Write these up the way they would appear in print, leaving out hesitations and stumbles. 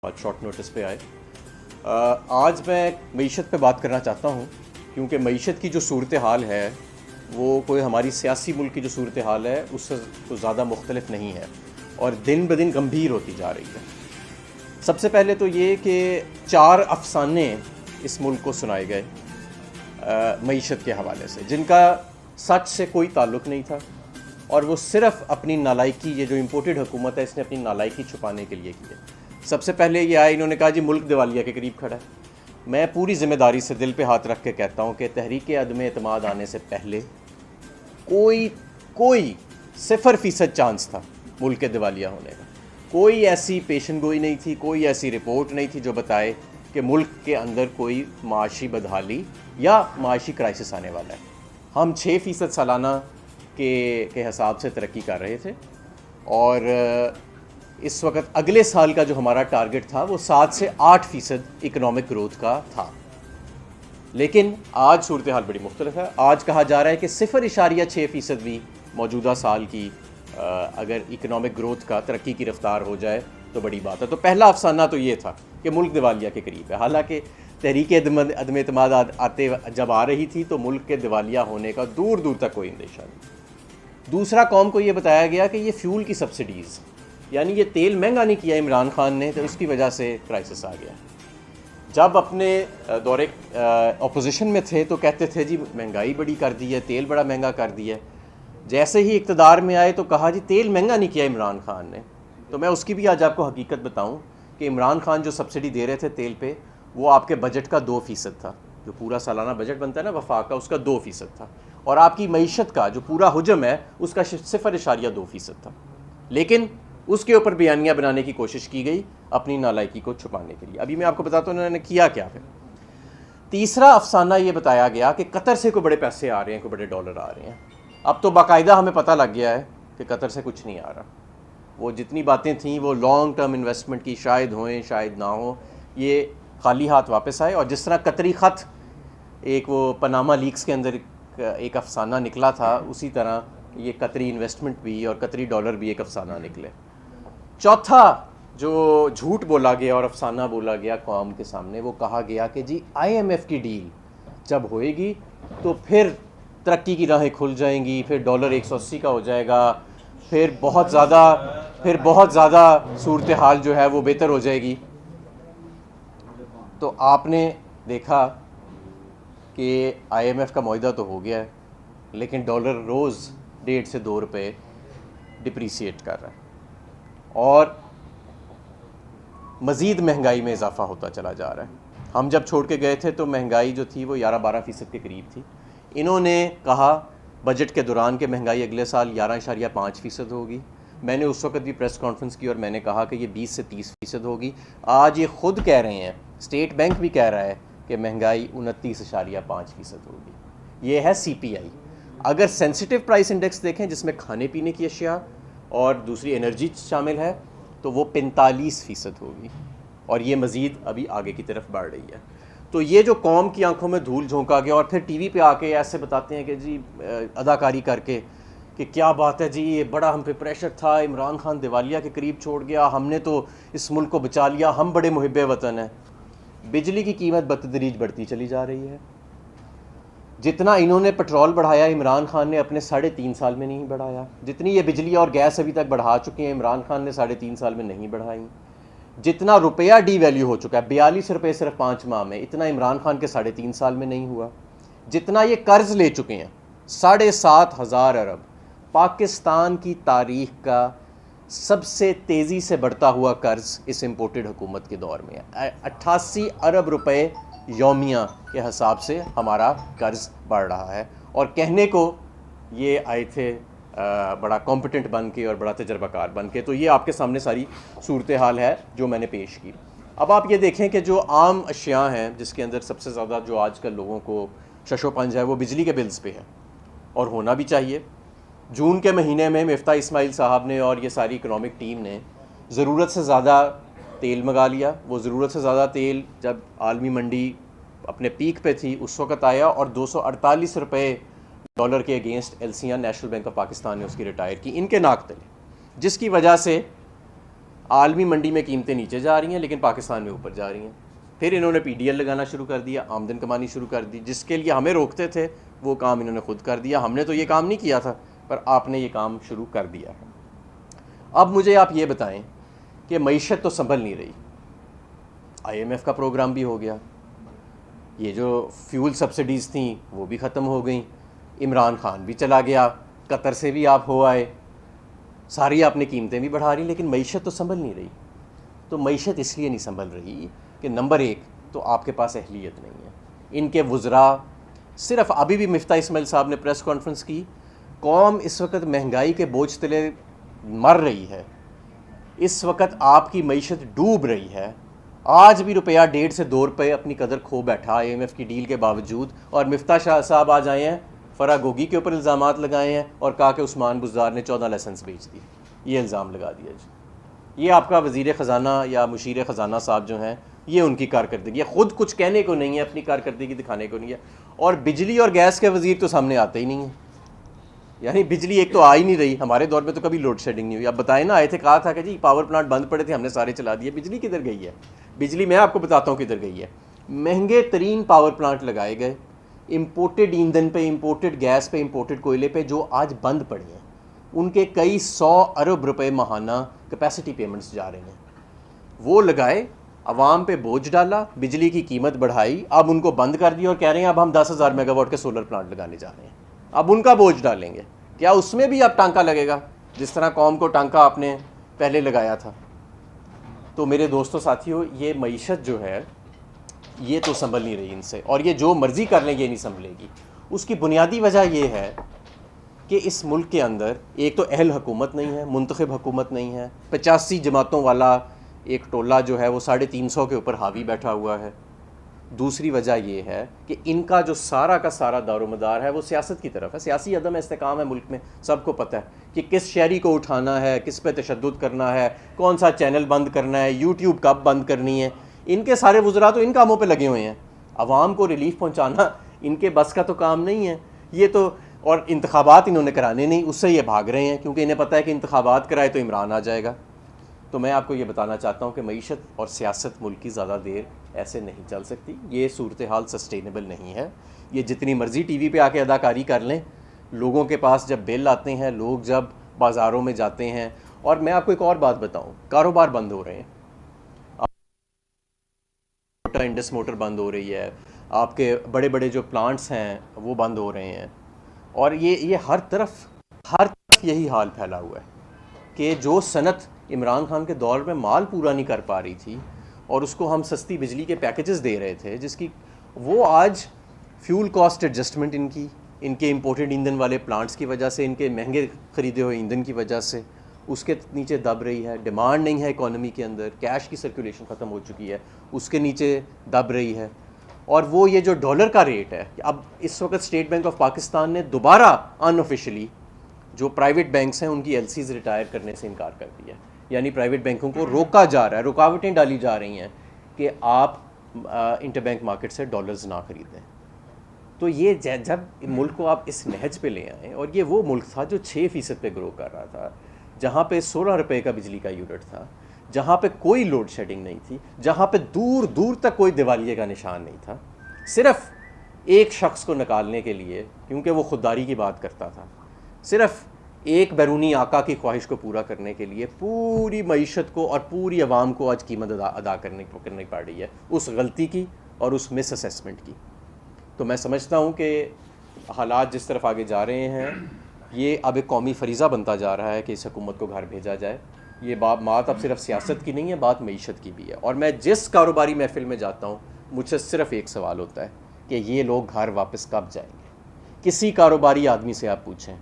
आज short notice पे आए। आज मैं मईशत पे बात करना चाहता हूँ, क्योंकि मईशत की जो सूरत हाल है वो कोई हमारी सियासी मुल्क की जो सूरत हाल है उससे तो ज़्यादा मुख्तलिफ नहीं है और दिन ब दिन गंभीर होती जा रही है। सबसे पहले तो ये कि 4 अफसाने इस मुल्क को सुनाए गए मईशत के हवाले से, जिनका सच से कोई ताल्लुक़ नहीं था और वो सिर्फ़ अपनी नालायकी, ये जो इम्पोर्टेड हुकूमत है इसने अपनी नालायकी छुपाने के लिए की है। सबसे पहले ये आए, इन्होंने कहा जी मुल्क दिवालिया के करीब खड़ा है। मैं पूरी ज़िम्मेदारी से दिल पे हाथ रख के कहता हूँ कि तहरीक अदम एतमाद आने से पहले कोई 0% चांस था मुल्क के दिवालिया होने का। कोई ऐसी पेशन गोई नहीं थी, कोई ऐसी रिपोर्ट नहीं थी जो बताए कि मुल्क के अंदर कोई माशी बदहाली या माशी क्राइसिस आने वाला है। हम 6% सालाना के हिसाब से तरक्की कर रहे थे और इस वक्त अगले साल का जो हमारा टारगेट था वो 7 से 8% इकनॉमिक ग्रोथ का था। लेकिन आज सूरत हाल बड़ी मुख्तलिफ है। आज कहा जा रहा है कि 0.6% भी मौजूदा साल की अगर इकनॉमिक ग्रोथ का तरक्की की रफ्तार हो जाए तो बड़ी बात है। तो पहला अफसाना तो ये था कि मुल्क दिवालिया के करीब है। हालांकि तहरीक अदम एतमाद आते जब आ रही थी तो मुल्क के दिवालिया होने का दूर दूर तक कोई अंदेशा नहीं। दूसरा, कौम को ये बताया गया कि ये फ्यूल की सब्सिडीज़, यानी ये तेल महंगा नहीं किया इमरान खान ने तो उसकी वजह से क्राइसिस आ गया। जब अपने दौरे अपोजिशन में थे तो कहते थे जी महंगाई बड़ी कर दी है, तेल बड़ा महंगा कर दिया है। जैसे ही इक़्तिदार में आए तो कहा जी तेल महंगा नहीं किया इमरान खान ने। तो मैं उसकी भी आज आपको हकीकत बताऊं कि इमरान खान जो सब्सिडी दे रहे थे तेल पे, वो आपके बजट का 2% था। जो पूरा सालाना बजट बनता है ना वफाक का, उसका 2% था। और आपकी मईशत का जो पूरा हुजम है उसका 0.2% था। लेकिन उसके ऊपर बयानियाँ बनाने की कोशिश की गई अपनी नालायकी को छुपाने के लिए। अभी मैं आपको बताता हूँ उन्होंने किया क्या है। तीसरा अफसाना ये बताया गया कि कतर से कोई बड़े पैसे आ रहे हैं, कोई बड़े डॉलर आ रहे हैं। अब तो बाकायदा हमें पता लग गया है कि कतर से कुछ नहीं आ रहा। वो जितनी बातें थीं वो लॉन्ग टर्म इन्वेस्टमेंट की, शायद होएं शायद ना हो, ये खाली हाथ वापस आए। और जिस तरह कतरी ख़त एक वो पनामा लीक्स के अंदर एक अफसाना निकला था, उसी तरह ये कतरी इन्वेस्टमेंट भी और कतरी डॉलर भी एक अफसाना निकले। चौथा जो झूठ बोला गया और अफसाना बोला गया कौम के सामने, वो कहा गया कि जी IMF की डील जब होएगी तो फिर तरक्की की राहें खुल जाएंगी, फिर डॉलर 180 का हो जाएगा, फिर बहुत ज़्यादा सूरत हाल जो है वो बेहतर हो जाएगी। तो आपने देखा कि IMF का मुआहदा तो हो गया है, लेकिन डॉलर रोज़ 1.5 से 2 रुपये डिप्रीशिएट कर रहा है और मज़ीद महंगाई में इजाफ़ा होता चला जा रहा है। हम जब छोड़ के गए थे तो महंगाई जो थी वो 11-12% के करीब थी। इन्होंने कहा बजट के दौरान कि महंगाई अगले साल 11.5% होगी। मैंने उस वक्त भी प्रेस कॉन्फ्रेंस की और मैंने कहा कि ये 20 से 30% होगी। आज ये ख़ुद कह रहे हैं, स्टेट बैंक भी कह रहा है कि महंगाई 29.5% होगी। ये है CPI। अगर सेंसिटिव प्राइस इंडेक्स देखें जिसमें खाने पीने की अशिया और दूसरी एनर्जी शामिल है तो वो 45% होगी और ये मज़ीद अभी आगे की तरफ बढ़ रही है। तो ये जो कौम की आंखों में धूल झोंका गया और फिर TV पे आके ऐसे बताते हैं कि जी अदाकारी करके कि क्या बात है जी, ये बड़ा हम पे प्रेशर था, इमरान खान दिवालिया के करीब छोड़ गया, हमने तो इस मुल्क को बचा लिया, हम बड़े मुहिब्बे वतन हैं। बिजली की कीमत बतदरीज बढ़ती चली जा रही है। जितना इन्होंने पेट्रोल बढ़ाया इमरान खान ने अपने 3.5 साल में नहीं बढ़ाया। जितनी ये बिजली और गैस अभी तक बढ़ा चुके हैं इमरान खान ने 3.5 साल में नहीं बढ़ाई। जितना रुपया डी वैल्यू हो चुका है 42 रुपये सिर्फ 5 माह में, इतना इमरान खान के 3.5 साल में नहीं हुआ। जितना ये कर्ज ले चुके हैं 7,500 अरब, पाकिस्तान की तारीख का सबसे तेज़ी से बढ़ता हुआ कर्ज इस इम्पोर्टेड हुकूमत के दौर में है। 88 अरब रुपये यौमिया के हिसाब से हमारा कर्ज बढ़ रहा है। और कहने को ये आए थे बड़ा कॉम्पिटेंट बन के और बड़ा तजर्बाकार बन के। तो ये आपके सामने सारी सूरत हाल है जो मैंने पेश की। अब आप ये देखें कि जो आम अशिया हैं जिसके अंदर सबसे ज़्यादा जो आजकल लोगों को शशोपंज है वो बिजली के बिल्स पे है और होना भी चाहिए। जून के महीने में मिफ्ता इस्माइल साहब ने और ये सारी इकनॉमिक टीम ने ज़रूरत से ज़्यादा तेल मंगा लिया। वो ज़रूरत से ज़्यादा तेल जब आलमी मंडी अपने पीक पे थी उस वक़्त आया और 248 रुपये डॉलर के against LCR national bank of Pakistan ने उसकी रिटायर की इनके नाक तले, जिसकी वजह से आलमी मंडी में कीमतें नीचे जा रही हैं लेकिन पाकिस्तान में ऊपर जा रही हैं। फिर इन्होंने PDL लगाना शुरू कर दिया, आमदन कमानी शुरू कर दी। जिसके लिए हमें रोकते थे वो काम इन्होंने खुद कर दिया। हमने तो ये काम नहीं किया था, पर आपने ये काम शुरू कर दिया है। अब मुझे आप ये बताएं कि मईशत तो संभल नहीं रही, IMF का प्रोग्राम भी हो गया, ये जो फ्यूल सब्सिडीज़ थी वो भी ख़त्म हो गई, इमरान खान भी चला गया, कतर से भी आप हो आए, सारी आपने कीमतें भी बढ़ा रही, लेकिन मईशत तो संभल नहीं रही। तो मईशत इसलिए नहीं संभल रही कि नंबर एक तो आपके पास अहलियत नहीं है। इनके वज़रा सिर्फ, अभी भी मिफ्ता इस्माइल साहब ने प्रेस कॉन्फ्रेंस की, कौम इस वक्त महंगाई के बोझ तले मर रही है, इस वक्त आपकी मईशत डूब रही है। आज भी रुपया 1.5 से 2 रुपये अपनी कदर खो बैठा IMF की डील के बावजूद। और मिफ्ता शाह साहब आज आए हैं, फरागोगी के ऊपर इल्ज़ामात लगाए हैं और कहा कि उस्मान बुज़दार ने 14 लाइसेंस बेच दिए। ये इल्ज़ाम लगा दिया जी। ये आपका वज़ीर ख़जाना या मुशीर ख़जाना साहब जो हैं, ये उनकी कारकर्दगी है। ख़ुद कुछ कहने को नहीं है, अपनी कारकर्दगी दिखाने को नहीं है। और बिजली और गैस के वज़ीर तो सामने आते ही नहीं हैं। यानी बिजली एक तो आ ही नहीं रही, हमारे दौर में तो कभी लोड शेडिंग नहीं हुई। अब बताएं ना, आए थे, कहा था कि जी पावर प्लांट बंद पड़े थे, हमने सारे चला दिए। बिजली किधर गई है? बिजली मैं आपको बताता हूँ किधर गई है। महंगे तरीन पावर प्लांट लगाए गए, इम्पोर्टेड ईंधन पे, इम्पोर्टेड गैस पे, इम्पोर्टेड कोयले पे, जो आज बंद पड़े हैं। उनके कई 100 अरब रुपए माहाना कैपेसिटी पेमेंट्स जा रहे हैं। वो लगाए, आवाम पे बोझ डाला, बिजली की कीमत बढ़ाई, अब उनको बंद कर दिया और कह रहे हैं अब हम 10,000 मेगावाट के सोलर प्लांट लगाने जा रहे हैं, अब उनका बोझ डालेंगे। क्या उसमें भी अब टांका लगेगा, जिस तरह कौम को टांका आपने पहले लगाया था? तो मेरे दोस्तों साथियों, ये मईशत जो है ये तो संभल नहीं रही इनसे, और ये जो मर्ज़ी कर लें ये नहीं संभलेगी। उसकी बुनियादी वजह ये है कि इस मुल्क के अंदर एक तो अहल हुकूमत नहीं है, मुंतखब हुकूमत नहीं है। 85 जमातों वाला एक टोला जो है वो 350 के ऊपर हावी बैठा हुआ है। दूसरी वजह ये है कि इनका जो सारा का सारा दारोमदार है वो सियासत की तरफ है। सियासी अदम इस्तेकाम है मुल्क में, सबको पता है कि किस शहरी को उठाना है, किस पे तशद्दुद करना है, कौन सा चैनल बंद करना है, यूट्यूब कब बंद करनी है। इनके सारे वज़रा तो इन कामों पे लगे हुए हैं। आवाम को रिलीफ पहुंचाना इनके बस का तो काम नहीं है। ये तो, और इंतखाबात इन्होंने कराने नहीं, उससे ये भाग रहे हैं, क्योंकि इन्हें पता है कि इंतखाबात कराए तो इमरान आ जाएगा। तो मैं आपको ये बताना चाहता हूँ कि मईशत और सियासत मुल्क की ज़्यादा देर ऐसे नहीं चल सकती। ये सूरत हाल सस्टेनेबल नहीं है। ये जितनी मर्ज़ी TV पे आके अदाकारी कर लें, लोगों के पास जब बिल आते हैं, लोग जब बाज़ारों में जाते हैं। और मैं आपको एक और बात बताऊँ, कारोबार बंद हो रहे हैं, इंडस मोटर बंद हो रही है, आपके बड़े बड़े जो प्लांट्स हैं वो बंद हो रहे हैं। और ये हर तरफ यही हाल फैला हुआ है कि जो सनत इमरान खान के दौर में माल पूरा नहीं कर पा रही थी और उसको हम सस्ती बिजली के पैकेजेस दे रहे थे, जिसकी वो आज फ्यूल कॉस्ट एडजस्टमेंट इनके इंपोर्टेड ईंधन वाले प्लांट्स की वजह से, इनके महंगे ख़रीदे हुए ईंधन की वजह से उसके नीचे दब रही है। डिमांड नहीं है इकोनॉमी के अंदर, कैश की सर्कुलेशन ख़त्म हो चुकी है, उसके नीचे दब रही है। और वो ये जो डॉलर का रेट है, अब इस वक्त स्टेट बैंक ऑफ पाकिस्तान ने दोबारा अनऑफिशियली जो प्राइवेट बैंक्स हैं उनकी LCs रिटायर करने से इनकार कर दिया। यानी प्राइवेट बैंकों को रोका जा रहा है, रुकावटें डाली जा रही हैं कि आप इंटरबैंक मार्केट से डॉलर्स ना खरीदें। तो ये जब मुल्क को आप इस नहज पे ले आए, और ये वो मुल्क था जो 6% पे ग्रो कर रहा था, जहाँ पे 16 रुपये का बिजली का यूनिट था, जहाँ पे कोई लोड शेडिंग नहीं थी, जहाँ पे दूर दूर तक कोई दिवालिये का निशान नहीं था, सिर्फ एक शख्स को निकालने के लिए, क्योंकि वो खुददारी की बात करता था, सिर्फ एक बैरूनी आका की ख्वाहिश को पूरा करने के लिए पूरी मईशत को और पूरी आवाम को आज कीमत अदा करनी पड़ रही है, उस गलती की और उस मिस असेसमेंट की। तो मैं समझता हूँ कि हालात जिस तरफ आगे जा रहे हैं, ये अब एक कौमी फरीज़ा बनता जा रहा है कि इस हुकूमत को घर भेजा जाए। ये बात अब सिर्फ सियासत की नहीं है, बात मईशत की भी है। और मैं जिस कारोबारी महफिल में जाता हूँ, मुझसे सिर्फ एक सवाल होता है कि ये लोग घर वापस कब जाएंगे। किसी कारोबारी आदमी से आप पूछें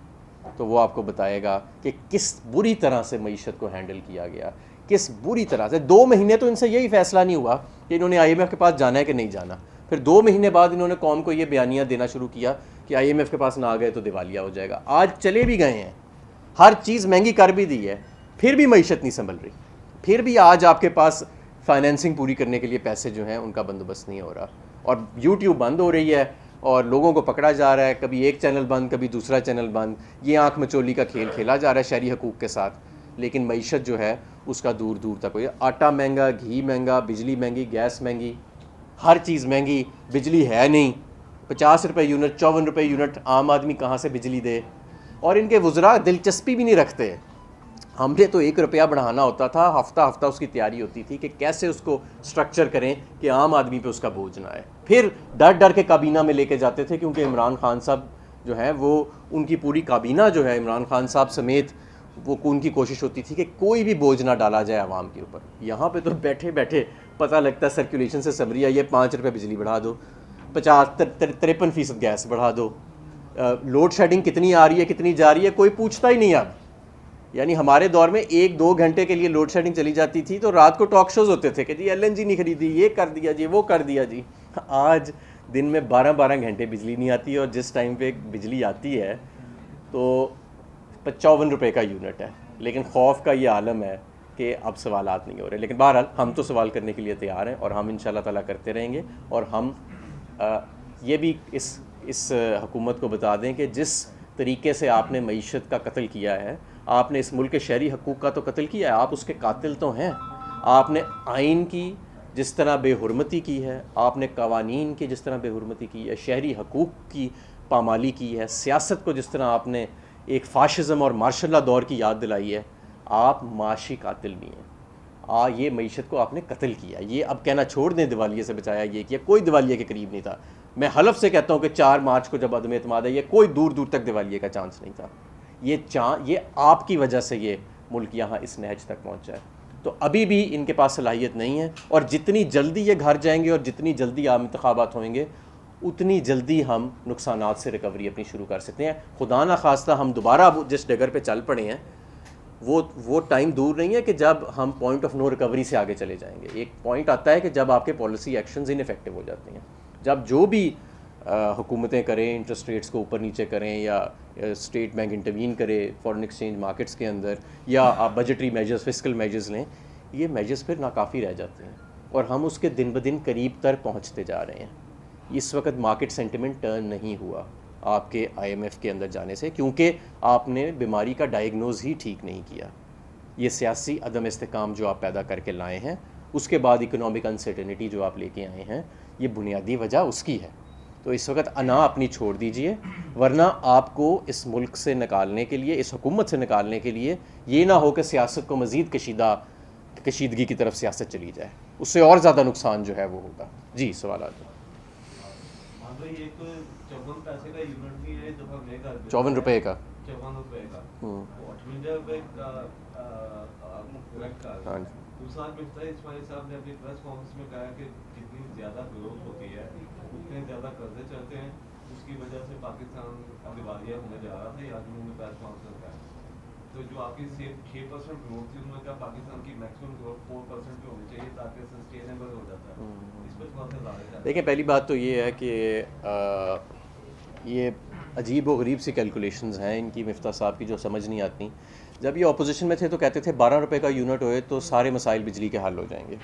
तो वो आपको बताएगा कि किस बुरी तरह से मईशत को हैंडल किया गया, किस बुरी तरह से। 2 महीने तो इनसे यही फैसला नहीं हुआ कि इन्होंने IMF के पास जाना है कि नहीं जाना। फिर 2 महीने बाद इन्होंने कौम को ये बयानियाँ देना शुरू किया कि IMF के पास ना आ गए तो दिवालिया हो जाएगा। आज चले भी गए हैं, हर चीज़ महंगी कर भी दी है, फिर भी मईशत नहीं संभल रही। फिर भी आज आपके पास फाइनेंसिंग पूरी करने के लिए पैसे जो हैं उनका बंदोबस्त नहीं हो रहा। और YouTube बंद हो रही है और लोगों को पकड़ा जा रहा है, कभी एक चैनल बंद, कभी दूसरा चैनल बंद। ये आंख मचोली का खेल खेला जा रहा है शहरी हकूक़ के साथ। लेकिन मईशत जो है उसका दूर दूर तक हुई। आटा महंगा, घी महंगा, बिजली महंगी, गैस महंगी, हर चीज़ महंगी, बिजली है नहीं, 50 रुपये यूनिट, 54 रुपये यूनिट, आम आदमी कहाँ से बिजली दे। और इनके वज़रा दिलचस्पी भी नहीं रखते। हमने तो 1 रुपया बढ़ाना होता था, हफ्ता हफ्ता उसकी तैयारी होती थी कि कैसे उसको स्ट्रक्चर करें कि आम आदमी पे उसका बोझ ना आए। फिर डर डर के काबीना में लेके जाते थे, क्योंकि इमरान खान साहब जो है वो, उनकी पूरी काबीना जो है इमरान खान साहब समेत, वो उनकी कोशिश होती थी कि कोई भी बोझ ना डाला जाए आवाम के ऊपर। यहाँ पे तो बैठे बैठे पता लगता है सर्कुलेशन से समरी आई है, 5 रुपये बिजली बढ़ा दो, 53% गैस बढ़ा दो, लोड शेडिंग कितनी आ रही है, कितनी जा रही है, कोई पूछता ही नहीं अब। यानी हमारे दौर में 1-2 घंटे के लिए लोड शेडिंग चली जाती थी तो रात को टॉक शोज़ होते थे कि जी LNG नहीं खरीदी, ये कर दिया जी, वो कर दिया जी। आज दिन में 12-12 घंटे बिजली नहीं आती, और जिस टाइम पे बिजली आती है तो 55 रुपये का यूनिट है। लेकिन खौफ का ये आलम है कि अब सवालात नहीं हो रहे। लेकिन बहरहाल हम तो सवाल करने के लिए तैयार हैं, और हम इंशाल्लाह ताला करते रहेंगे। और हम ये भी इस हुकूमत को बता दें कि जिस तरीके से आपने मईशत का कत्ल किया है, आपने इस मुल्क के शहरी हकूक़ का तो कत्ल किया है, आप उसके कातिल तो हैं। आपने आइन की जिस तरह बेहुरमती की है, आपने कवानीन की जिस तरह बेहुरमती की है, शहरी हकूक़ की पामाली की है, सियासत को जिस तरह आपने एक फ़ाशिज़म और मार्शल लॉ दौर की याद दिलाई है, आप माशी कातिल नहीं हैं। ये मईशत को आपने कत्ल किया। ये अब कहना छोड़ दें दिवालिये से बचाया, ये किया, कोई दिवालिये के करीब नहीं था। मैं हलफ से कहता हूँ कि 4 मार्च को जब अदम एतमाद है, ये कोई दूर दूर तक दिवालिये का चांस नहीं था। ये आपकी वजह से ये मुल्क यहाँ इस नहज तक पहुँचा है। तो अभी भी इनके पास सलाहियत नहीं है, और जितनी जल्दी ये घर जाएंगे और जितनी जल्दी आम इंतखाबात होंगे, उतनी जल्दी हम नुकसानात से रिकवरी अपनी शुरू कर सकते हैं। खुदा ना खास्ता हम दोबारा जिस डगर पे चल पड़े हैं, वो टाइम दूर नहीं है कि जब हम पॉइंट ऑफ नो रिकवरी से आगे चले जाएंगे। एक पॉइंट आता है कि जब आपके पॉलिसी एक्शंस इनइफेक्टिव हो जाते हैं, जब जो भी हुकूमतें करें, इंटरेस्ट रेट्स को ऊपर नीचे करें, या स्टेट बैंक इंटरवीन करे फॉरेन एक्सचेंज मार्केट्स के अंदर, या आप बजटरी मेजर्स, फिस्कल मेजर्स लें, ये मेजर्स फिर नाकाफ़ी रह जाते हैं, और हम उसके दिन ब दिन करीब तर पहुँचते जा रहे हैं। इस वक्त मार्केट सेंटिमेंट टर्न नहीं हुआ आपके IMF के अंदर जाने से, क्योंकि आपने बीमारी का डायग्नोज ही ठीक नहीं किया। ये सियासी अदम इस्तेकाम जो आप पैदा करके लाए हैं, उसके बाद इकोनॉमिक अनसर्टेनिटी जो आप लेके आए हैं, ये बुनियादी वजह उसकी है। तो इस वक्त अना अपनी छोड़ दीजिए, वरना आपको इस मुल्क से निकालने के लिए, इस हुकूमत से निकालने के लिए, ये ना हो कि सियासत को मज़ीद कशीदगी की तरफ सियासत चली जाए, उससे और ज़्यादा नुकसान जो है वो होगा। जी, सवाल आ जाए। 54 रुपये का, हाँ जी। दूसरा मिफ्ता इस्माइल साहब ने अपनी प्रेस कॉन्फ्रेंस में कहा कि जितनी ज़्यादा ग्रोथ होती है उतने ज़्यादा कर्जे चढ़ते हैं, उसकी वजह से पाकिस्तान दिवालिया होने जा रहा था। आज उन्होंने प्रेस कॉन्फ्रेंस का तो जो आपकी 6% ग्रोथ थी, उन्होंने कहा पाकिस्तान की मैक्सिमम ग्रोथ 4% की होनी चाहिए ताकि सस्टेनेबल हो जाता है। इस पर थोड़ा सा ज़्यादा देखिए, पहली बात तो ये है कि ये अजीब व गरीब सी कैलकुलेशंस हैं इनकी, मिफ्ता साहब की, जो समझ नहीं आती। जब ये अपोजिशन में थे तो कहते थे 12 रुपये का यूनिट होए तो सारे मसाइल बिजली के हल हो जाएंगे,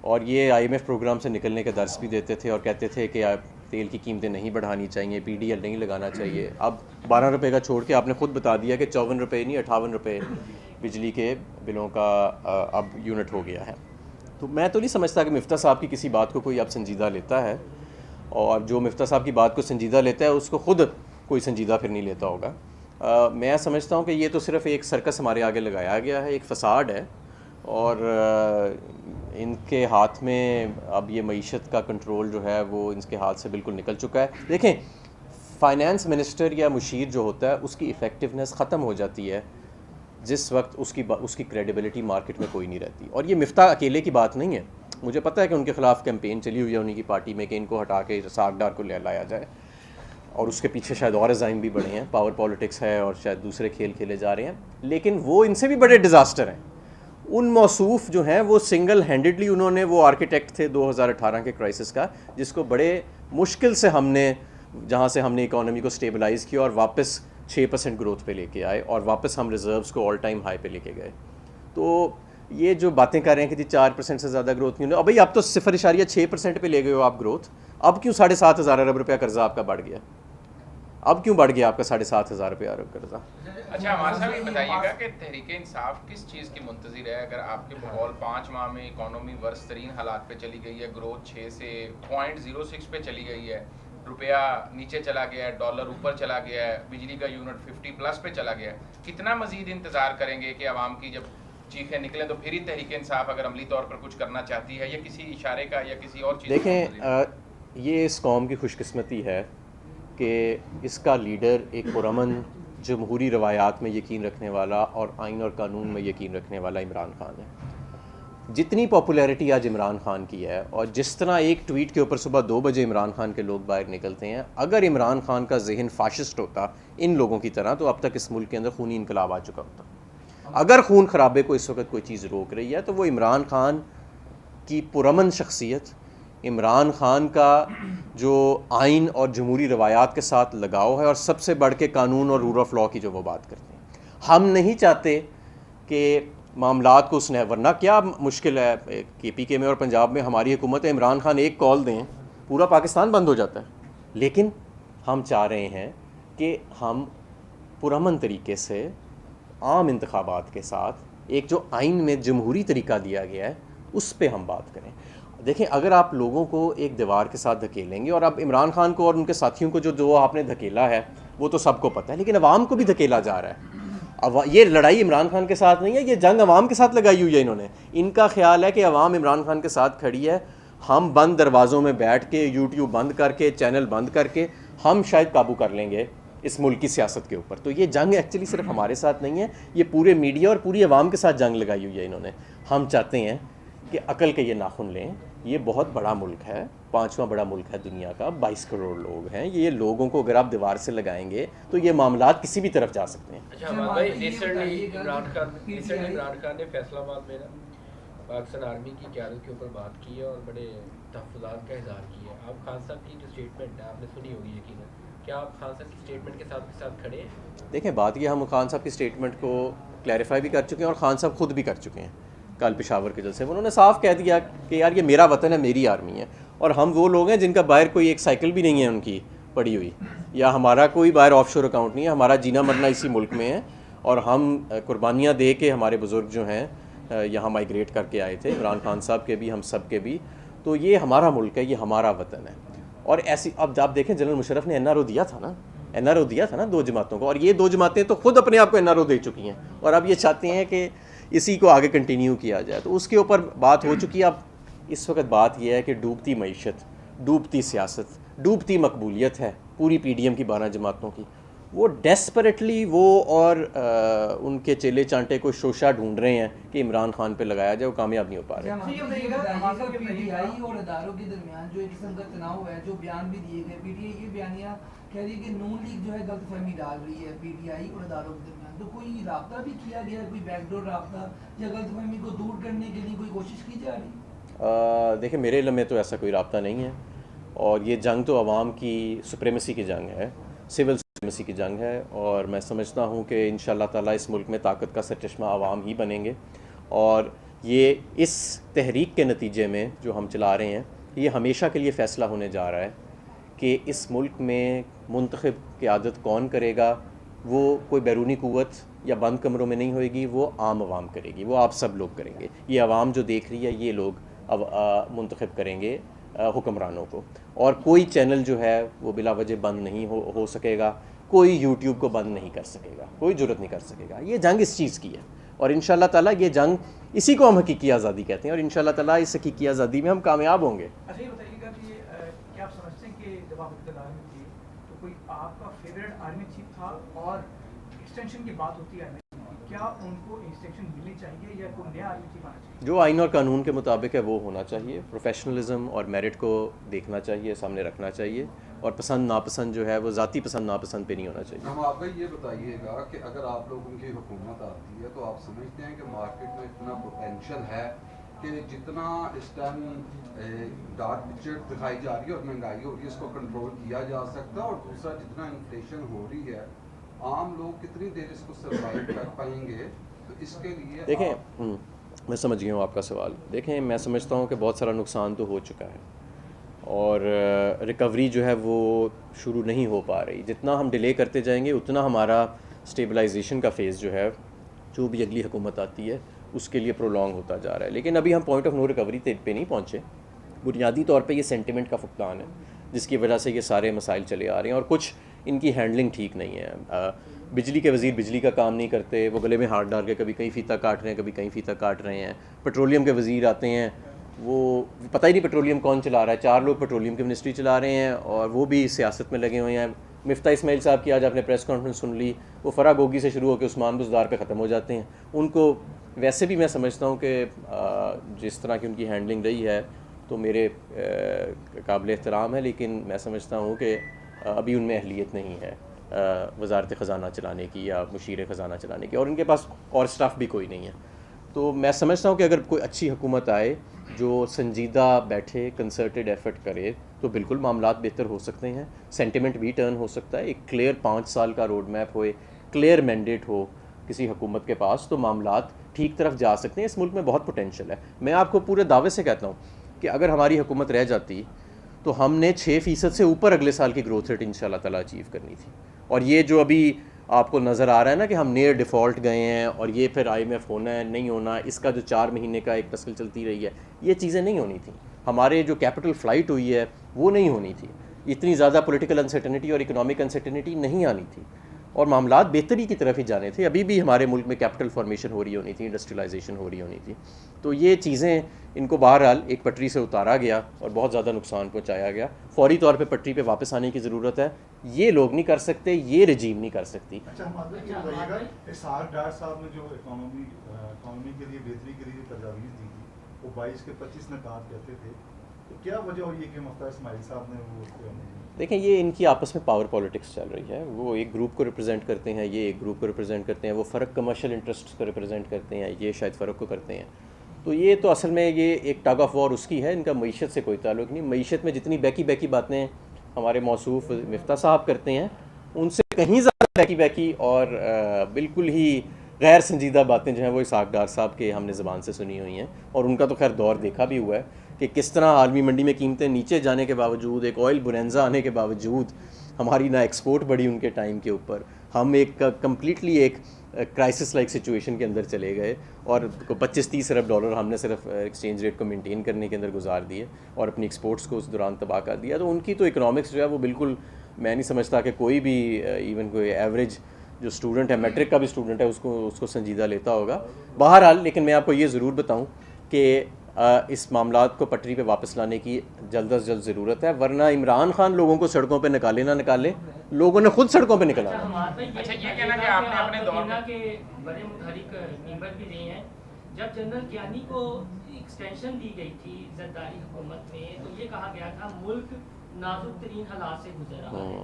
और ये IMF प्रोग्राम से निकलने के दर्स भी देते थे, और कहते थे कि तेल की कीमतें नहीं बढ़ानी चाहिए, PDL नहीं लगाना चाहिए। अब 12 रुपये का छोड़ के आपने ख़ुद बता दिया कि 54 रुपये नहीं 58 रुपये बिजली के बिलों का अब यूनिट हो गया है। तो मैं तो नहीं समझता कि मिफ्ता साहब की किसी बात को कोई अब संजीदा लेता है, और जो मिफ्ता साहब की बात को संजीदा लेता है उसको ख़ुद कोई संजीदा फिर नहीं लेता होगा। मैं समझता हूँ कि ये तो सिर्फ़ एक सर्कस हमारे आगे लगाया गया है, एक फ़साड है, और इनके हाथ में अब ये मईशत का कंट्रोल जो है वो इनके हाथ से बिल्कुल निकल चुका है। देखें, फ़ाइनेंस मिनिस्टर या मुशीर जो होता है उसकी इफ़ेक्टिवनेस ख़त्म हो जाती है जिस वक्त उसकी क्रेडिबिलिटी मार्केट में कोई नहीं रहती। और ये मिफ्ता अकेले की बात नहीं है, मुझे पता है कि उनके ख़िलाफ़ कैंपेन चली हुई है उन्हीं की पार्टी में कि इनको हटा के सागडार को लाया जाए, और उसके पीछे शायद और अज़ाइम भी बड़े हैं, पावर पॉलिटिक्स है और शायद दूसरे खेल खेले जा रहे हैं। लेकिन वो इनसे भी बड़े डिज़ास्टर हैं। उन मौसूफ़ जो हैं वो सिंगल हैंडेडली, उन्होंने, वो आर्किटेक्ट थे 2018 के क्राइसिस का, जिसको बड़े मुश्किल से जहाँ से हमने इकॉनमी को स्टेबलाइज़ किया और वापस 6% ग्रोथ पे लेके आए, और वापस हम रिज़र्व्स को ऑल टाइम हाई पे लेके गए। तो ये जो बातें कर रहे हैं कि जी 4% से ज़्यादा ग्रोथ नहीं हुई, अब भाई आप तो 0.6% पे ले गए हो आप ग्रोथ, अब क्यों 7,500 अरब रुपया कर्जा आपका बढ़ गया? अब क्यों बढ़ गया आपका 7,500 रुपया कर्जा? अच्छा हमारे साहब ये बताइएगा कि तहरीक इंसाफ किस चीज़ की मुंतज़िर है? अगर आपके बकौल 5 माह में इकॉनमी वर्स्ट तरीन हालात पे चली गई है, ग्रोथ 6 से 0.06 पे चली गई है, रुपया नीचे चला गया है, डॉलर ऊपर चला गया है, बिजली का यूनिट 50+ पे चला गया है, कितना मज़ीद इंतज़ार करेंगे कि आवाम की जब चीखें निकलें तो फिर ही तहरीक इंसाफ अगर अमली तौर पर कुछ करना चाहती है, या किसी इशारे का या किसी और चीज़ का देखें मुंतज़िर है? ये इस कौम की खुशकिस्मती है कि इसका लीडर एक पुरअमन जमहूरी रवायात में यकीन रखने वाला और आइन और कानून में यकीन रखने वाला इमरान खान है। जितनी पॉपुलैरिटी आज इमरान खान की है और जिस तरह एक ट्वीट के ऊपर सुबह 2 बजे इमरान खान के लोग बाहर निकलते हैं, अगर इमरान खान का जहन फाशिस्ट होता इन लोगों की तरह तो अब तक इस मुल्क के अंदर खूनी इनकलाब आ चुका होता। अगर खून खराबे को इस वक्त कोई चीज़ रोक रही है तो वो इमरान खान की पुरअमन शख्सियत, इमरान खान का जो आइन और जमहूरी रवायात के साथ लगाव है, और सबसे बढ़ के कानून और रूल ऑफ लॉ की जो वो बात करते हैं। हम नहीं चाहते कि मामलात को उसने, वरना क्या मुश्किल है KPK में और पंजाब में हमारी हुकूमत है, इमरान खान एक कॉल दें पूरा पाकिस्तान बंद हो जाता है। लेकिन हम चाह रहे हैं कि हम पुरअमन तरीके से आम इंतखाबात के साथ एक जो आइन में जमहूरी तरीका दिया गया है उस पर हम बात करें। देखें, अगर आप लोगों को एक दीवार के साथ धकेलेंगे, और अब इमरान खान को और उनके साथियों को जो आपने धकेला है वो तो सबको पता है, लेकिन अवाम को भी धकेला जा रहा है। अब ये लड़ाई इमरान खान के साथ नहीं है, ये जंग अवाम के साथ लगाई हुई है इन्होंने। इनका ख्याल है कि अवाम इमरान खान के साथ खड़ी है, हम बंद दरवाज़ों में बैठ के यूट्यूब बंद करके चैनल बंद करके हम शायद काबू कर लेंगे इस मुल्क की सियासत के ऊपर। तो ये जंग एक्चुअली सिर्फ हमारे साथ नहीं है, ये पूरे मीडिया और पूरी अवाम के साथ जंग लगाई हुई है इन्होंने। हम चाहते हैं कि अकल के ये नाखुन लें। ये बहुत बड़ा मुल्क है, 5वां बड़ा मुल्क है दुनिया का, 22 करोड़ लोग हैं। ये लोगों को अगर आप दीवार से लगाएंगे तो ये मामलात किसी भी तरफ जा सकते हैं। अच्छा भाई, रिसेंटली इमरान खान ने फैसलाबाद में ना पाकिस्तान आर्मी की क़यादत के ऊपर बात की है और बड़े तहफ़्फ़ुज़ात का इज़हार किया है। आप खान साहब की जो स्टेटमेंट है आपने सुनी होगी यकीनन, क्या आप खान साहब की स्टेटमेंट के साथ खड़े हैं? देखें, बात ये, हम खान साहब की स्टेटमेंट को क्लैरिफाई भी कर चुके हैं और खान साहब खुद भी कर चुके हैं। कल पेशावर के जलसे में उन्होंने साफ कह दिया कि यार ये मेरा वतन है, मेरी आर्मी है, और हम वो लोग हैं जिनका बाहर कोई एक साइकिल भी नहीं है उनकी पड़ी हुई, या हमारा कोई बाहर ऑफशोर अकाउंट नहीं है। हमारा जीना मरना इसी मुल्क में है और हम कुर्बानियाँ दे के, हमारे बुज़ुर्ग जो हैं यहाँ माइग्रेट करके आए थे, इमरान खान साहब के भी, हम सब के भी। तो ये हमारा मुल्क है, ये हमारा वतन है। और ऐसी अब आप देखें, जनरल मुशर्रफ ने NRO दिया था ना, NRO दिया था ना 2 जमातों को, और ये 2 जमातें तो खुद अपने आप को NRO दे चुकी हैं और अब ये चाहते हैं कि इसी को आगे कंटिन्यू किया जाए। तो उसके ऊपर बात हो चुकी है। अब इस वक्त बात यह है कि डूबती मईशत, डूबती सियासत, डूबती मकबूलियत है पूरी PDM की 12 जमातों की। वो डेस्परेटली वो और उनके चेले चांटे को शोशा ढूंढ रहे हैं कि इमरान खान पे लगाया जाए, वो कामयाब नहीं हो पा रहे। PTI और अदारों के दरमियान जो एक किस्म का तनाव है, जो बयान भी दिए गए, PTI ये बयानिया कह रही है कि नून लीग जो है गलतफहमी डाल रही है PTI और अदारों के दरमियान। तो कोई राब्ता भी किया गया, कोई बैकडोर राब्ता, या गलतफहमी को दूर करने के लिए कोई कोशिश की जा रही है? देखिए, मेरे इल्म में तो ऐसा कोई राब्ता नहीं है, और ये जंग तो अवाम की सुप्रीमेसी की जंग है, सिविल सुप्रीमेसी की जंग है। और मैं समझता हूँ कि इंशाअल्लाह ताला इस मुल्क में ताकत का सरचश्मा अवाम ही बनेंगे, और ये इस तहरीक के नतीजे में जो हम चला रहे हैं, ये हमेशा के लिए फ़ैसला होने जा रहा है कि इस मुल्क में मुंतखब क़यादत कौन करेगा। वो कोई बैरूनी क़ुव्वत या बंद कमरों में नहीं होएगी, वो आम आवाम करेगी, वो आप सब लोग करेंगे। ये आवाम जो देख रही है, ये लोग अब मुंतखब करेंगे हुक्मरानों को, और कोई चैनल जो है वो बिला वजह बंद नहीं हो सकेगा, कोई यूट्यूब को बंद नहीं कर सकेगा, कोई जुर्रत नहीं कर सकेगा। ये जंग इस चीज़ की है, और इंशाअल्लाह ताला ये जंग, इसी को हम हकीकी आज़ादी कहते हैं, और इंशाअल्लाह ताला इस हकीकी आज़ादी में हम कामयाब होंगे। अच्छा, ये बताइएगा कि क्या आप समझते हैं कि जब आप इक़्तिदार में थे तो कोई आपका फेवरेट आर्मी चीफ था, और एक्सटेंशन की बात होती है, क्या उनको एक्सटेंशन मिलनी चाहिए या कोई नया आर्मी चीफ आना चाहिए? जो आइन और कानून के मुताबिक है वो होना चाहिए। प्रोफेशनलिज्म और मेरिट को देखना चाहिए, सामने रखना चाहिए, और पसंद नापसंद जो है वो ज़ाती पसंद नापसंद पे नहीं होना चाहिए। हम आपका ये बताइएगा कि अगर आप लोगों की हुकूमत आती है तो आप समझते हैं कि मार्केट में इतना पोटेंशियल है कि जितना इस टाइम डार्क पिक्चर दिखाई जा रही है और महंगाई हो रही है, इसको कंट्रोल किया जा सकता है, और दूसरा जितना इन्फ्लेशन हो रही है, आम लोग कितनी देर इसको सर्वाइव कर पाएंगे? तो इसके लिए देखें, मैं समझ गया हूँ आपका सवाल। देखें, मैं समझता हूँ कि बहुत सारा नुकसान तो हो चुका है, और रिकवरी जो है वो शुरू नहीं हो पा रही। जितना हम डिले करते जाएंगे उतना हमारा स्टेबलाइजेशन का फेज़ जो है, जो भी अगली हुकूमत आती है उसके लिए प्रोलॉन्ग होता जा रहा है। लेकिन अभी हम पॉइंट ऑफ नो रिकवरी पे नहीं पहुँचे। बुनियादी तौर पे ये सेंटिमेंट का फुकदान है जिसकी वजह से ये सारे मसाइल चले आ रहे हैं, और कुछ इनकी हैंडलिंग ठीक नहीं है। बिजली के वज़ीर बिजली का काम नहीं करते, वो गले में हाथ डाल के कभी कहीं फ़ीता काट रहे हैं, कभी कहीं फ़ीता काट रहे हैं। पेट्रोलियम के वज़ीर आते हैं, वो पता ही नहीं पेट्रोलियम कौन चला रहा है। 4 लोग पेट्रोलियम की मिनिस्ट्री चला रहे हैं और वो भी सियासत में लगे हुए हैं। मिफ्ता इस्माइल साहब की आज आपने प्रेस कॉन्फ्रेंस सुन ली, वो फरा गोगी से शुरू होकर उस्मान बुज़दार पे ख़त्म हो जाते हैं। उनको वैसे भी मैं समझता हूँ कि जिस तरह की उनकी हैंडलिंग रही है तो मेरे काबिल एहतराम है, लेकिन मैं समझता हूँ कि अभी उनमें अहलियत नहीं है वज़ारत ख़ज़ाना चलाने की या मुशीर ख़ज़ाना चलाने की, और उनके पास और स्टाफ भी कोई नहीं है। तो मैं समझता हूँ कि अगर कोई अच्छी हुकूमत आए जो संजीदा बैठे, कंसर्टेड एफर्ट करे, तो बिल्कुल मामलात बेहतर हो सकते हैं, सेंटिमेंट भी टर्न हो सकता है। एक क्लियर 5 साल का रोड मैप होए, क्लियर मैंडेट हो किसी हुकूमत के पास, तो मामलात ठीक तरफ जा सकते हैं। इस मुल्क में बहुत पोटेंशियल है। मैं आपको पूरे दावे से कहता हूँ कि अगर हमारी हुकूमत रह जाती तो हमने 6% से ऊपर अगले साल की ग्रोथ रेट इंशाल्लाह ताला अचीव करनी थी। और ये जो अभी आपको नज़र आ रहा है ना कि हम नियर डिफ़ॉल्ट गए हैं और ये फिर IMF होना है नहीं होना, इसका जो 4 महीने का एक नस्ल चलती रही है, ये चीज़ें नहीं होनी थी। हमारे जो कैपिटल फ़्लाइट हुई है वो नहीं होनी थी। इतनी ज़्यादा पॉलिटिकल अनसर्टेनिटी और इकोनॉमिक अनसर्टेनिटी नहीं आनी थी, और मामलात बेहतरी की तरफ ही जाने थे। अभी भी हमारे मुल्क में कैपिटल फॉर्मेशन हो रही होनी थी, इंडस्ट्रियलाइजेशन हो रही होनी थी। तो ये चीज़ें, इनको बहरहाल एक पटरी से उतारा गया और बहुत ज़्यादा नुकसान पहुँचाया गया। फौरी तौर पे पटरी पे वापस आने की ज़रूरत है। ये लोग नहीं कर सकते, ये रजीम नहीं कर सकती। अच्छा, हम आगे ये बताइएगा, इसहाक डार साहब ने जो इकोनॉमी के लिए बेहतरी के लिए तजावीज़ दी थी, वो 22 के 25 नकात कहते थे, तो क्या वजह हुई है कि मुफ्ता इस्माइल साहब ने वो? देखें, ये इनकी आपस में पावर पॉलिटिक्स चल रही है। वो एक ग्रुप को रिप्रेजेंट करते हैं, ये एक ग्रुप को रिप्रेजेंट करते हैं। वो फ़र्क कमर्शियल इंटरेस्ट को रिप्रेजेंट करते हैं, ये शायद फ़र्क को करते हैं। तो ये तो असल में ये एक टग ऑफ वॉर उसकी है, इनका मईशत से कोई ताल्लुक़ नहीं। मईशत में जितनी बैकी बातें हमारे मौसूफ़ मिफ्ता साहब करते हैं, उनसे कहीं ज़्यादा बैकी और बिल्कुल ही गैर संजीदा बातें जो हैं वो इसहाक डार साहब के हमने ज़बान से सुनी हुई हैं। और उनका तो खैर दौर देखा भी हुआ है कि किस तरह आलमी मंडी में कीमतें नीचे जाने के बावजूद, एक ऑयल बुरेंजा आने के बावजूद, हमारी ना एक्सपोर्ट बढ़ी उनके टाइम के ऊपर, हम एक कम्प्लीटली एक क्राइसिस लाइक सिचुएशन के अंदर चले गए और 25-30 अरब डॉलर हमने सिर्फ एक्सचेंज रेट को मेंटेन करने के अंदर गुजार दिए और अपनी एक्सपोर्ट्स को उस दौरान तबाह कर दिया। तो उनकी तो इकोनॉमिक्स जो है वो बिल्कुल, मैं नहीं समझता कि कोई भी इवन कोई एवरेज जो स्टूडेंट है, मैट्रिक का भी स्टूडेंट है, उसको संजीदा लेता होगा। बहरहाल, लेकिन मैं आपको ये ज़रूर बताऊँ कि इस मामलात को पटरी पे वापस लाने की जल्द अज जल्द ज़रूरत है, वरना इमरान खान लोगों को सड़कों पे निकाले ना निकाले, लोगों ने खुद सड़कों पे निकला। अच्छा, ये कहना कि आपने अपने दौर में के बड़े मुतहरिक मेंबर भी रहे हैं। जब जनरल कियानी को एक्सटेंशन दी गई थी जरदारी हुकूमत में, तो ये कहा गया था मुल्क नाजुक तरीन हालात से गुजर रहा है,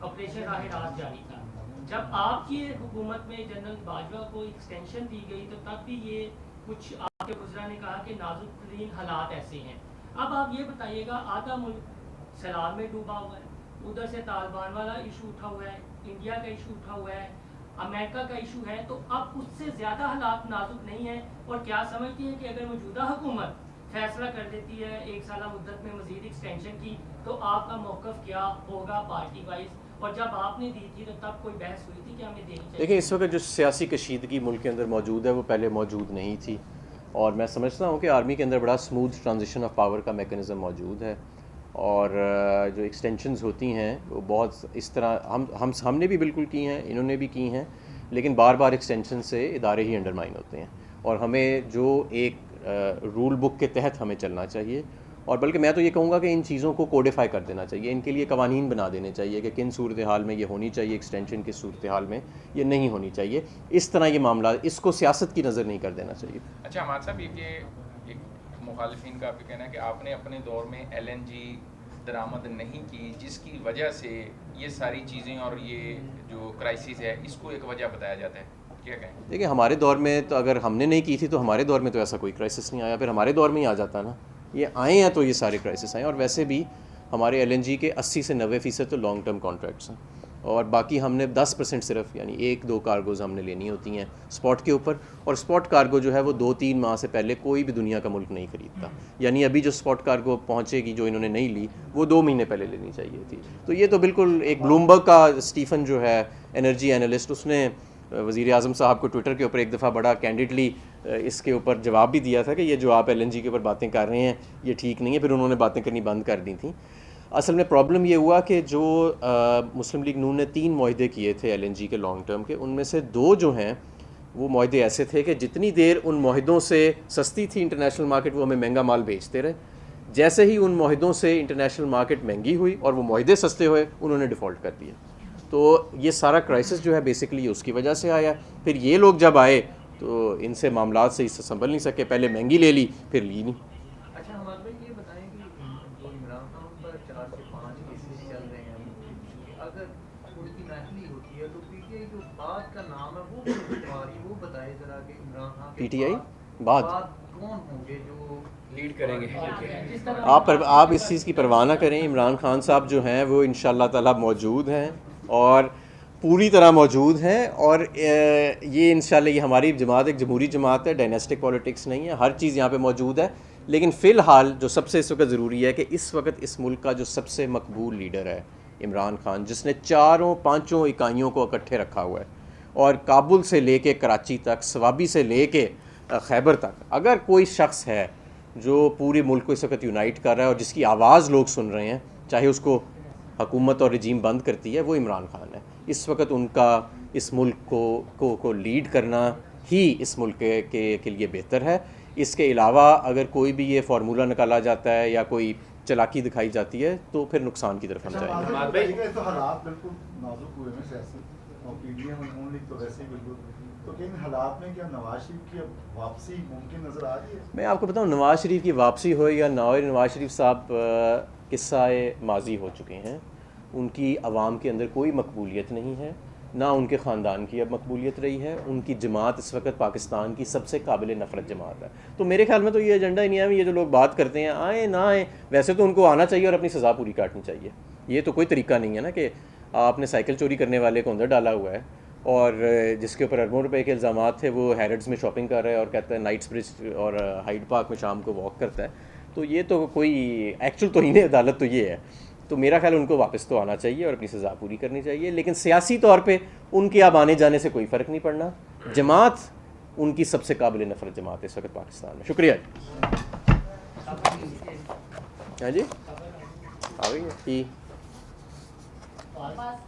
ऑपरेशन राह रात जारी था। जब आपकी हुकूमत में जनरल बाजवा को एक्सटेंशन दी गई तो तब भी ये कुछ आपके गुजरा ने कहा कि नाजुक तरीन हालात ऐसे हैं। अब आप ये बताइएगा, आधा मुल्क सैलाब में डूबा हुआ है, उधर से तालिबान वाला इशू उठा हुआ है, इंडिया का इशू उठा हुआ है, अमेरिका का इशू है, तो अब उससे ज़्यादा हालात नाजुक नहीं है। और क्या समझती हैं कि अगर मौजूदा हुकूमत फैसला कर देती है 1 साल मुद्दत में मजीद एक्सटेंशन की, तो आपका मौक़िफ़ क्या होगा पार्टी वाइज? और जब आपने दी थी तो तब कोई बहस हुई थी कि हमें देनी चाहिए? देखिए, इस वक्त जो सियासी कशीदगी मुल्क के अंदर मौजूद है वो पहले मौजूद नहीं थी, और मैं समझता हूँ कि आर्मी के अंदर बड़ा स्मूथ ट्रांजिशन ऑफ पावर का मेकनिज़म मौजूद है। और जो एक्सटेंशंस होती हैं वो बहुत इस तरह हमने भी बिल्कुल की हैं, इन्होंने भी की हैं, लेकिन बार बार एक्सटेंशन से इदारे ही अंडरमाइन होते हैं। और हमें जो एक रूल बुक के तहत हमें चलना चाहिए, और बल्कि मैं तो ये कहूँगा कि इन चीज़ों को कोडिफाई कर देना चाहिए, इनके लिए कवानीन बना देने चाहिए कि किन सूरत हाल में ये होनी चाहिए एक्सटेंशन, किस सूरत हाल में ये नहीं होनी चाहिए। इस तरह ये मामला, इसको सियासत की नज़र नहीं कर देना चाहिए। अच्छा हमाद साहब, ये एक मुखालिफिन का आपका कहना है कि आपने अपने दौर में LNG दरामद नहीं की, जिसकी वजह से ये सारी चीज़ें और ये जो क्राइसिस है इसको एक वजह बताया जाता है, क्या कहें? देखिए, हमारे दौर में तो अगर हमने नहीं की थी तो हमारे दौर में तो ऐसा कोई क्राइसिस नहीं आया, फिर हमारे दौर में ही आ जाता ना। ये आए हैं तो ये सारे क्राइसिस आए, और वैसे भी हमारे LNG के 80 से 90% तो लॉन्ग टर्म कॉन्ट्रैक्ट्स हैं। और बाकी हमने 10% सिर्फ यानी 1-2 कार्गोज़ हमने लेनी होती हैं स्पॉट के ऊपर, और स्पॉट कार्गो जो है वो 2-3 माह से पहले कोई भी दुनिया का मुल्क नहीं खरीदता। यानी अभी जो स्पॉट कार्गो पहुंचेगी जो इन्होंने नहीं ली वो 2 महीने पहले लेनी चाहिए थी। तो ये तो बिल्कुल एक ब्लूमबर्ग का स्टीफन जो है एनर्जी एनालिस्ट, उसने वज़ीर आज़म साहब को ट्विटर के ऊपर एक दफ़ा बड़ा कैंडिडली इसके ऊपर जवाब भी दिया था कि ये जो आप LNG के ऊपर बातें कर रहे हैं ये ठीक नहीं है, फिर उन्होंने बातें करनी बंद कर दी थी। असल में प्रॉब्लम ये हुआ कि जो मुस्लिम लीग नून ने 3 मुआहदे किए थे LNG के लॉन्ग टर्म के, उनमें से 2 जो हैं वो मुआहदे ऐसे थे कि जितनी देर उन मुआहदों से सस्ती थी इंटरनेशनल मार्केट वो हमें महंगा माल बेचते रहे, जैसे ही उन मुआहदों से इंटरनेशनल मार्केट महंगी हुई और वो मुआहदे सस्ते हुए उन्होंने डिफ़ॉल्ट कर दिया। तो ये सारा क्राइसिस जो है बेसिकली उसकी वजह से आया। फिर ये लोग जब आए तो इनसे मामलात से इससे संभल नहीं सके, पहले महंगी ले ली फिर ली नहीं। अच्छा हमारे भाई ये बताएं कि जो इमरान खान पर 4 से 5 केसेस चल रहे हैं, अगर उनकी महफिली होती है तो PTI जो बाद का नाम है वो बताए ज़रा कि इमरान खान के PTI बाद कौन होंगे जो लीड करेंगे। आप इस चीज़ की परवाह ना करें। इमरान खान साहब जो हैं वो इंशाअल्लाह ताला मौजूद हैं और पूरी तरह मौजूद हैं, और ये इंशाअल्लाह ये हमारी जमात एक जमहूरी जमात है, डायनेस्टिक पॉलिटिक्स नहीं है, हर चीज़ यहाँ पे मौजूद है। लेकिन फ़िलहाल जो सबसे इस वक्त ज़रूरी है कि इस वक्त इस मुल्क का जो सबसे मकबूल लीडर है इमरान खान, जिसने 4-5 इकाइयों को इकट्ठे रखा हुआ है और काबुल से लेके कराची तक, सवाबी से लेके खैबर तक, अगर कोई शख्स है जो पूरे मुल्क को इस वक्त यूनाइट कर रहा है और जिसकी आवाज़ लोग सुन रहे हैं, चाहे उसको हुकूमत और रजीम बंद करती है, वो इमरान खान है। इस वक्त उनका इस मुल्क को लीड करना ही इस मुल्क के लिए बेहतर है। इसके अलावा अगर कोई भी ये फार्मूला निकाला जाता है या कोई चालाकी दिखाई जाती है तो फिर नुकसान की तरफ हम जाएंगे। तो हालात बिल्कुल नाजुक हुए हैं सियासी और PDM और नून लीग तो वैसे ही बिल्कुल, तो इन हालात में क्या नवाज शरीफ की वापसी मुमकिन नज़र आ रही है? मैं आपको बताऊं, नवाज शरीफ की वापसी हो या ना हो, नवाज शरीफ साहब किस्सा माजी हो चुके हैं। उनकी आवाम के अंदर कोई मकबूलियत नहीं है, ना उनके ख़ानदान की अब मकबूलियत रही है। उनकी जमात इस वक्त पाकिस्तान की सबसे काबिल नफ़रत जमात है। तो मेरे ख्याल में तो ये एजेंडा ही नहीं है। ये जो लोग बात करते हैं आए ना आए, वैसे तो उनको आना चाहिए और अपनी सज़ा पूरी काटनी चाहिए। ये तो कोई तरीका नहीं है ना कि आपने साइकिल चोरी करने वाले को अंदर डाला हुआ है और जिसके ऊपर अरबों रुपए के इल्ज़ाम थे, वो हैरड्स में शॉपिंग कर रहा है और कहता है नाइट्स ब्रिज और हाइड पार्क में शाम को वॉक करता है। तो ये तो कोई एक्चुअल तो ही नहीं, अदालत तो ये है। तो मेरा ख्याल उनको वापस तो आना चाहिए और अपनी सज़ा पूरी करनी चाहिए, लेकिन सियासी तौर पे उनके अब आने जाने से कोई फ़र्क नहीं पड़ना। जमात उनकी सबसे काबिल नफ़रत जमात है इस वक्त पाकिस्तान में। शुक्रिया। हाँ जी, आ गई है।